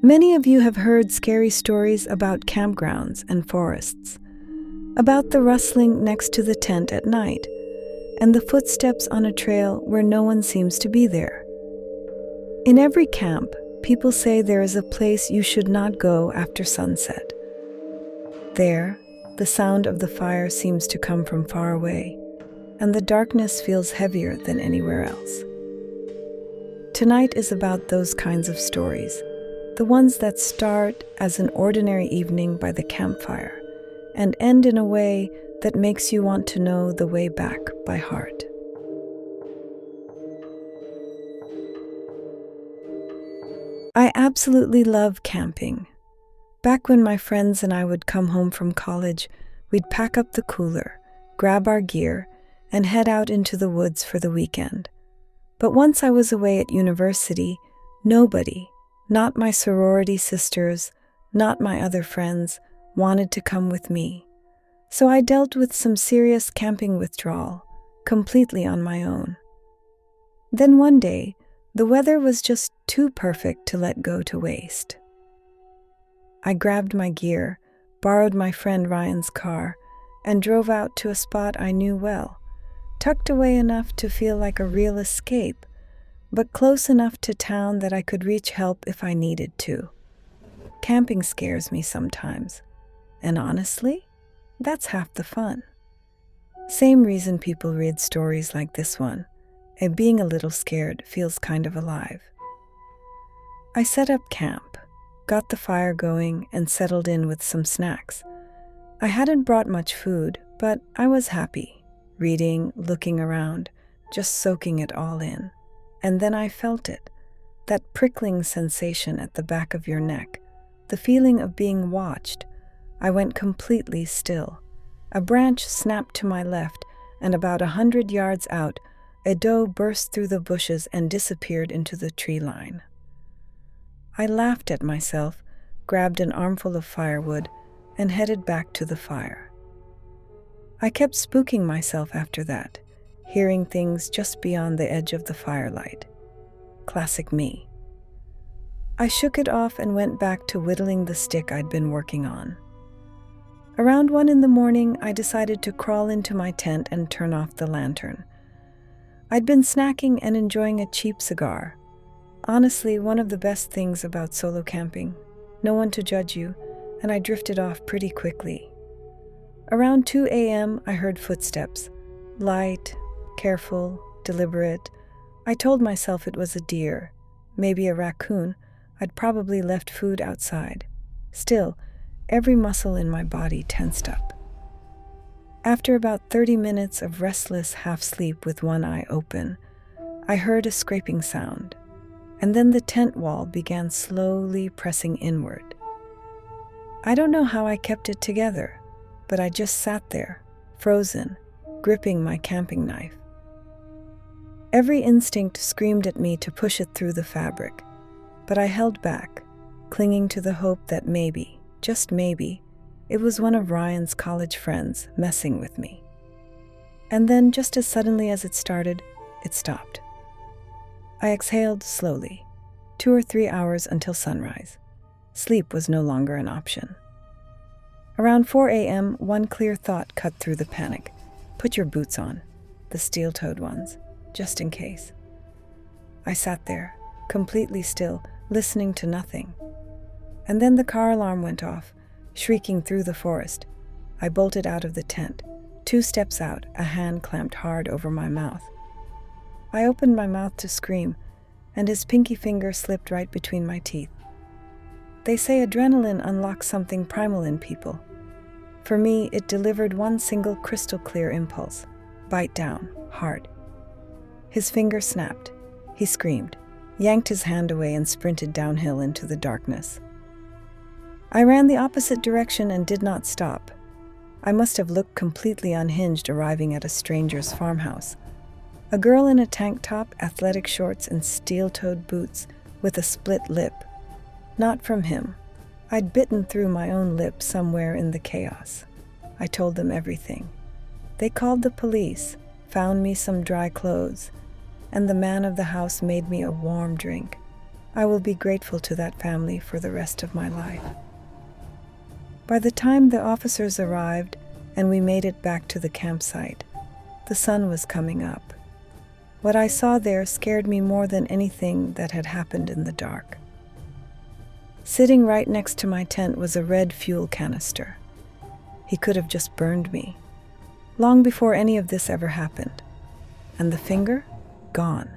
Many of you have heard scary stories about campgrounds and forests, about the rustling next to the tent at night, and the footsteps on a trail where no one seems to be there. In every camp, people say there is a place you should not go after sunset. There, the sound of the fire seems to come from far away, and the darkness feels heavier than anywhere else. Tonight is about those kinds of stories, the ones that start as an ordinary evening by the campfire and end in a way that makes you want to know the way back by heart. I absolutely love camping. Back when my friends and I would come home from college, we'd pack up the cooler, grab our gear, and head out into the woods for the weekend. But once I was away at university, nobody, not my sorority sisters, not my other friends, wanted to come with me. So I dealt with some serious camping withdrawal, completely on my own. Then one day, the weather was just too perfect to let go to waste. I grabbed my gear, borrowed my friend Ryan's car, and drove out to a spot I knew well, tucked away enough to feel like a real escape, but close enough to town that I could reach help if I needed to. Camping scares me sometimes, and honestly, that's half the fun. Same reason people read stories like this one, and being a little scared feels kind of alive. I set up camp, got the fire going, and settled in with some snacks. I hadn't brought much food, but I was happy, reading, looking around, just soaking it all in. And then I felt it, that prickling sensation at the back of your neck, the feeling of being watched. I went completely still. A branch snapped to my left, and about 100 yards out, a doe burst through the bushes and disappeared into the tree line. I laughed at myself, grabbed an armful of firewood, and headed back to the fire. I kept spooking myself after that, hearing things just beyond the edge of the firelight. Classic me. I shook it off and went back to whittling the stick I'd been working on. Around 1 a.m, I decided to crawl into my tent and turn off the lantern. I'd been snacking and enjoying a cheap cigar. Honestly, one of the best things about solo camping. No one to judge you, and I drifted off pretty quickly. Around 2 a.m, I heard footsteps. Light, careful, deliberate. I told myself it was a deer, maybe a raccoon. I'd probably left food outside. Still, every muscle in my body tensed up. After about 30 minutes of restless half-sleep with one eye open, I heard a scraping sound, and then the tent wall began slowly pressing inward. I don't know how I kept it together, but I just sat there, frozen, gripping my camping knife. Every instinct screamed at me to push it through the fabric, but I held back, clinging to the hope that maybe, just maybe, it was one of Ryan's college friends messing with me. And then, just as suddenly as it started, it stopped. I exhaled slowly, 2 or 3 hours until sunrise. Sleep was no longer an option. Around 4 a.m, one clear thought cut through the panic. Put your boots on, the steel-toed ones, just in case. I sat there, completely still, listening to nothing. And then the car alarm went off, shrieking through the forest. I bolted out of the tent. 2 steps out, a hand clamped hard over my mouth. I opened my mouth to scream, and his pinky finger slipped right between my teeth. They say adrenaline unlocks something primal in people. For me, it delivered one single crystal-clear impulse. Bite down, hard. His finger snapped. He screamed, yanked his hand away, and sprinted downhill into the darkness. I ran the opposite direction and did not stop. I must have looked completely unhinged arriving at a stranger's farmhouse. A girl in a tank top, athletic shorts, and steel-toed boots with a split lip. Not from him. I'd bitten through my own lip somewhere in the chaos. I told them everything. They called the police, found me some dry clothes, and the man of the house made me a warm drink. I will be grateful to that family for the rest of my life. By the time the officers arrived and we made it back to the campsite, the sun was coming up. What I saw there scared me more than anything that had happened in the dark. Sitting right next to my tent was a red fuel canister. He could have just burned me, long before any of this ever happened. And the finger? Gone.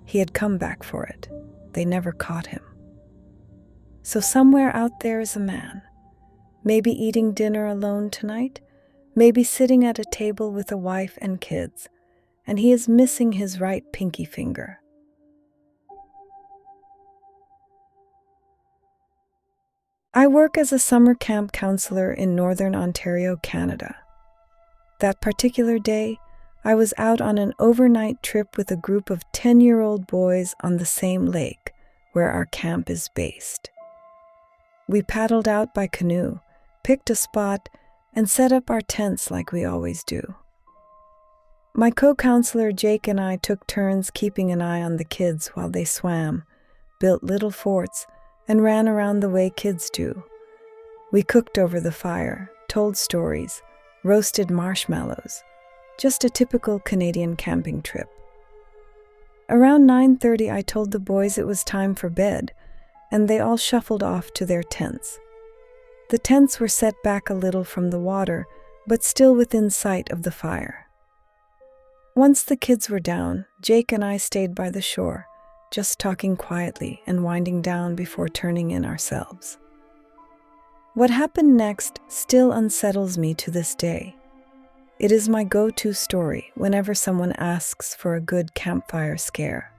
He had come back for it. They never caught him. So somewhere out there is a man, maybe eating dinner alone tonight, maybe sitting at a table with a wife and kids, and he is missing his right pinky finger. I work as a summer camp counselor in Northern Ontario, Canada. That particular day, I was out on an overnight trip with a group of 10-year-old boys on the same lake where our camp is based. We paddled out by canoe, picked a spot, and set up our tents like we always do. My co-counselor Jake and I took turns keeping an eye on the kids while they swam, built little forts, and ran around the way kids do. We cooked over the fire, told stories, roasted marshmallows. Just a typical Canadian camping trip. Around 9:30, I told the boys it was time for bed, and they all shuffled off to their tents. The tents were set back a little from the water, but still within sight of the fire. Once the kids were down, Jake and I stayed by the shore, just talking quietly and winding down before turning in ourselves. What happened next still unsettles me to this day. It is my go-to story whenever someone asks for a good campfire scare.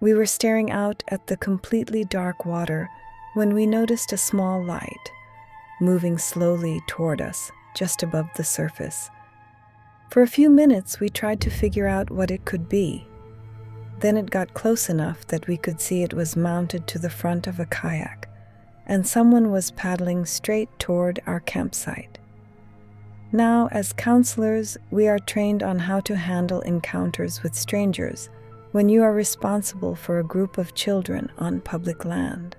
We were staring out at the completely dark water when we noticed a small light moving slowly toward us just above the surface. For a few minutes, we tried to figure out what it could be. Then it got close enough that we could see it was mounted to the front of a kayak, and someone was paddling straight toward our campsite. Now, as counselors, we are trained on how to handle encounters with strangers when you are responsible for a group of children on public land.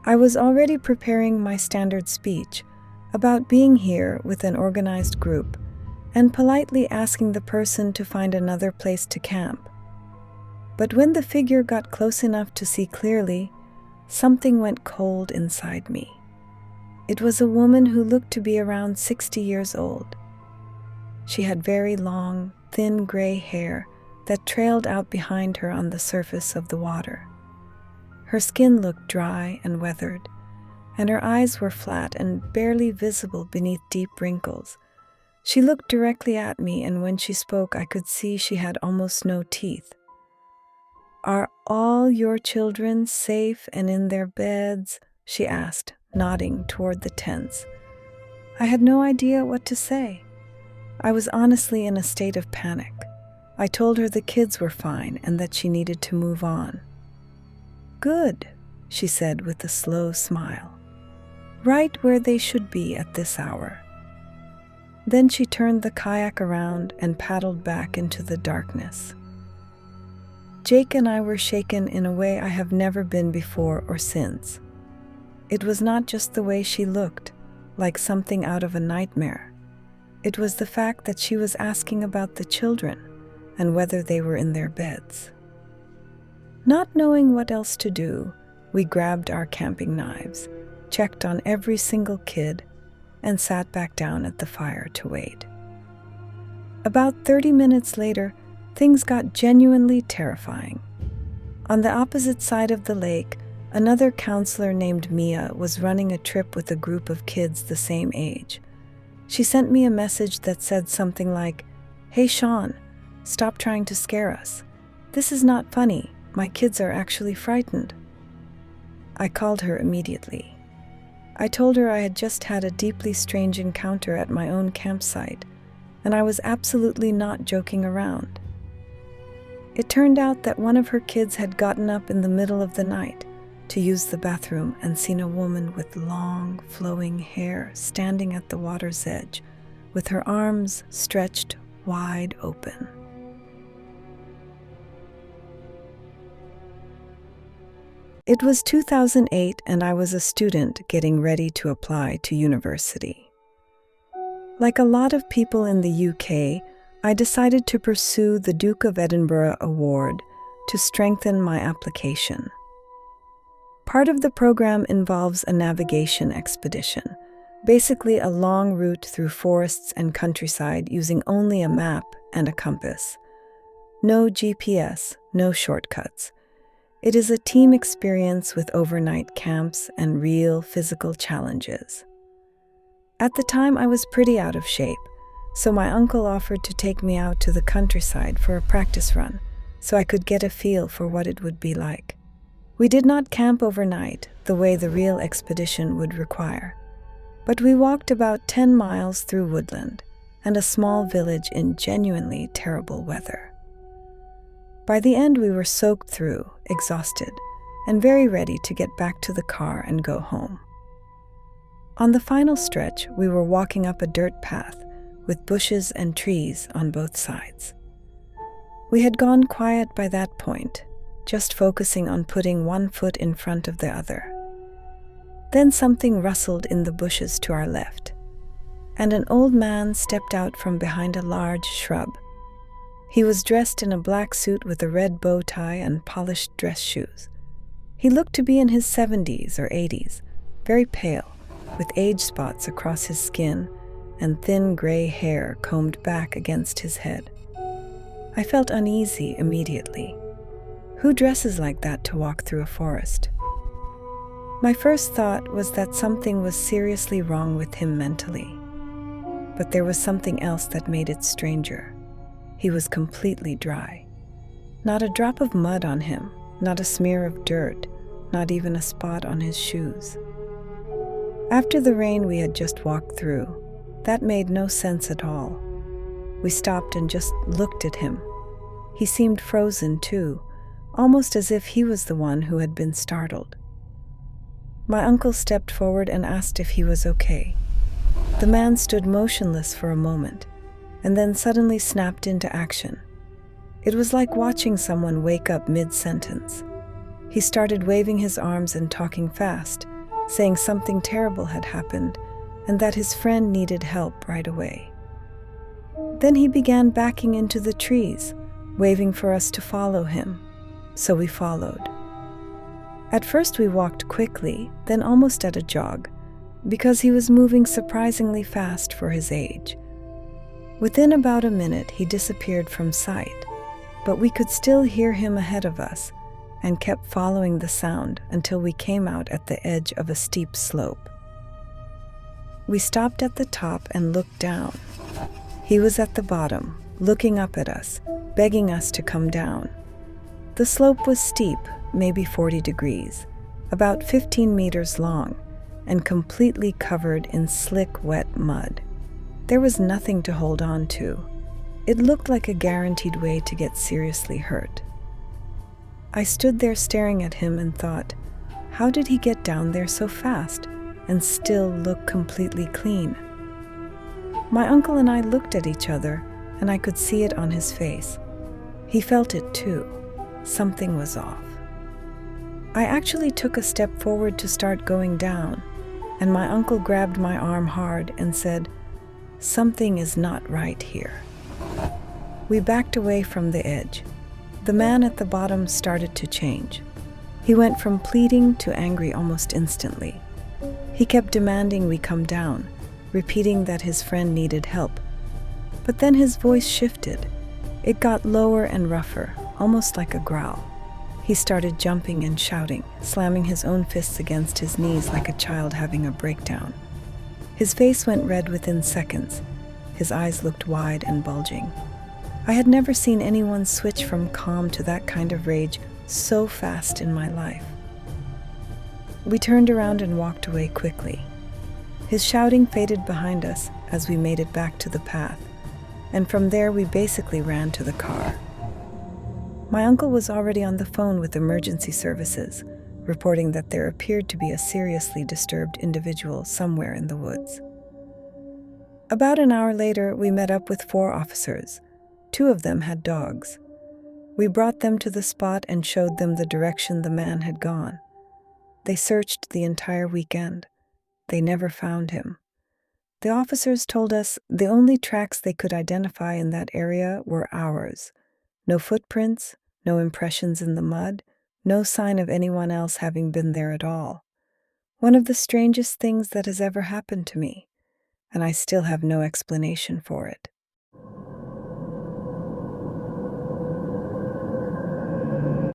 I was already preparing my standard speech about being here with an organized group and politely asking the person to find another place to camp. But when the figure got close enough to see clearly, something went cold inside me. It was a woman who looked to be around 60 years old. She had very long, thin gray hair that trailed out behind her on the surface of the water. Her skin looked dry and weathered, and her eyes were flat and barely visible beneath deep wrinkles. She looked directly at me, and when she spoke, I could see she had almost no teeth. "Are all your children safe and in their beds?" she asked, nodding toward the tents. I had no idea what to say. I was honestly in a state of panic. I told her the kids were fine and that she needed to move on. "Good," she said with a slow smile. "Right where they should be at this hour." Then she turned the kayak around and paddled back into the darkness. Jake and I were shaken in a way I have never been before or since. It was not just the way she looked, like something out of a nightmare. It was the fact that she was asking about the children and whether they were in their beds. Not knowing what else to do, we grabbed our camping knives, checked on every single kid, and sat back down at the fire to wait. About 30 minutes later, things got genuinely terrifying. On the opposite side of the lake, another counselor named Mia was running a trip with a group of kids the same age. She sent me a message that said something like, "Hey Sean, stop trying to scare us. This is not funny. My kids are actually frightened." I called her immediately. I told her I had just had a deeply strange encounter at my own campsite, and I was absolutely not joking around. It turned out that one of her kids had gotten up in the middle of the night to use the bathroom and seen a woman with long, flowing hair standing at the water's edge, with her arms stretched wide open. It was 2008 and I was a student getting ready to apply to university. Like a lot of people in the UK, I decided to pursue the Duke of Edinburgh Award to strengthen my application. Part of the program involves a navigation expedition, basically a long route through forests and countryside using only a map and a compass. No GPS, no shortcuts. It is a team experience with overnight camps and real physical challenges. At the time, I was pretty out of shape, so my uncle offered to take me out to the countryside for a practice run so I could get a feel for what it would be like. We did not camp overnight the way the real expedition would require, but we walked about 10 miles through woodland and a small village in genuinely terrible weather. By the end, we were soaked through, exhausted, and very ready to get back to the car and go home. On the final stretch, we were walking up a dirt path with bushes and trees on both sides. We had gone quiet by that point, just focusing on putting one foot in front of the other. Then something rustled in the bushes to our left, and an old man stepped out from behind a large shrub. He was dressed in a black suit with a red bow tie and polished dress shoes. He looked to be in his 70s or 80s, very pale, with age spots across his skin and thin gray hair combed back against his head. I felt uneasy immediately. Who dresses like that to walk through a forest? My first thought was that something was seriously wrong with him mentally. But there was something else that made it stranger. He was completely dry. Not a drop of mud on him, not a smear of dirt, not even a spot on his shoes. After the rain we had just walked through, that made no sense at all. We stopped and just looked at him. He seemed frozen too, almost as if he was the one who had been startled. My uncle stepped forward and asked if he was okay. The man stood motionless for a moment, and then suddenly snapped into action. It was like watching someone wake up mid-sentence. He started waving his arms and talking fast, saying something terrible had happened and that his friend needed help right away. Then he began backing into the trees, waving for us to follow him, so we followed. At first we walked quickly, then almost at a jog, because he was moving surprisingly fast for his age. Within about a minute he disappeared from sight, but we could still hear him ahead of us and kept following the sound until we came out at the edge of a steep slope. We stopped at the top and looked down. He was at the bottom, looking up at us, begging us to come down. The slope was steep, maybe 40 degrees, about 15 meters long, and completely covered in slick, wet mud. There was nothing to hold on to. It looked like a guaranteed way to get seriously hurt. I stood there staring at him and thought, how did he get down there so fast and still look completely clean? My uncle and I looked at each other, and I could see it on his face. He felt it too. Something was off. I actually took a step forward to start going down, and my uncle grabbed my arm hard and said, "Something is not right here." We backed away from the edge. The man at the bottom started to change. He went from pleading to angry almost instantly. He kept demanding we come down, repeating that his friend needed help. But then his voice shifted. It got lower and rougher, almost like a growl. He started jumping and shouting, slamming his own fists against his knees like a child having a breakdown. His face went red within seconds. His eyes looked wide and bulging. I had never seen anyone switch from calm to that kind of rage so fast in my life. We turned around and walked away quickly. His shouting faded behind us as we made it back to the path, and from there we basically ran to the car. My uncle was already on the phone with emergency services, reporting that there appeared to be a seriously disturbed individual somewhere in the woods. About an hour later, we met up with 4 officers. 2 of them had dogs. We brought them to the spot and showed them the direction the man had gone. They searched the entire weekend. They never found him. The officers told us the only tracks they could identify in that area were ours. No footprints, no impressions in the mud, no sign of anyone else having been there at all. One of the strangest things that has ever happened to me, and I still have no explanation for it.